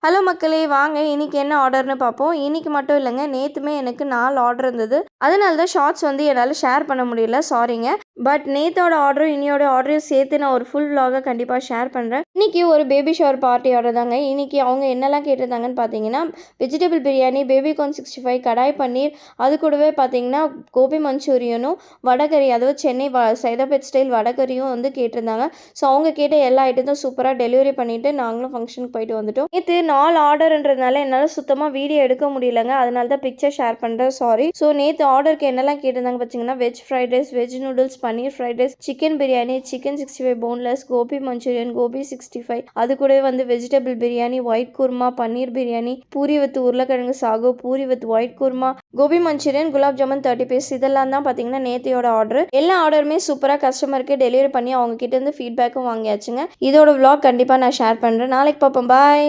Hello மக்களே, வாங்க இன்னைக்கு என்ன ஆர்டர்னு பார்ப்போம். இன்னைக்கு மட்டும் இல்லைங்க, நேற்றுமே எனக்கு 4 ஆர்டர் இருந்தது. அதனால தான் ஷார்ட்ஸ் என்னால் ஷேர் பண்ண முடியல, சாரிங்க. பட் நேத்தோட ஆர்டரும் இன்னையோட ஆர்டரையும் சேர்த்து நான் ஒரு ஃபுல் vlog கண்டிப்பாக ஷேர் பண்ணுறேன். இன்னைக்கு ஒரு பேபி ஷவர் பார்ட்டி ஆர்டர் தாங்க. இன்னைக்கு அவங்க என்னெல்லாம் கேட்டிருந்தாங்கன்னு பார்த்தீங்கன்னா, வெஜிடபிள் பிரியாணி, பேபிகார்ன் 65, கடாய் பன்னீர், அது கூடவே பார்த்தீங்கன்னா கோபி மஞ்சூரியனும் வடகறி, அதாவது சென்னை சைதாபேட் ஸ்டைல் வடகறியும் கேட்டிருந்தாங்க. ஸோ அவங்க கேட்ட எல்லா ஐட்டத்தையும் சூப்பராக டெலிவரி பண்ணிவிட்டு நாங்களும் ஃபங்க்ஷனுக்கு போயிட்டு வந்துட்டோம். நேற்று 4 ஆர்டர்ன்றதுனால என்னால் சுத்தமாக வீடியோ எடுக்க முடியலங்க. அதனால தான் பிக்சர் ஷேர் பண்ணுறேன், சாரி. ஸோ நேற்று ஆர்டருக்கு என்னெல்லாம் கேட்டிருந்தாங்க பார்த்தீங்கன்னா, veg fried rice, veg noodles, பன்னீர் fried rice, chicken biryani, chicken 65 boneless, Gopi Manchurian, Gopi 65, அது கூடவே vegetable biryani, white kurma, paneer biryani, puri with உருளைக்கிழங்கு Sahoo, puri with white kurma, Gopi Manchurian, gulab jamun 30 piece, இதெல்லாம் தான் பார்த்தீங்கன்னா நேற்றையோட ஆர்டர். எல்லா ஆர்டருமே சூப்பராக கஸ்டமருக்கு டெலிவரி பண்ணி அவங்க கிட்ட இருந்து ஃபீட்பேக்கும் வாங்கியாச்சுங்க. இதோட vlog கண்டிப்பாக நான் ஷேர் பண்ணுறேன். நாளைக்கு பார்ப்போம், பாய்.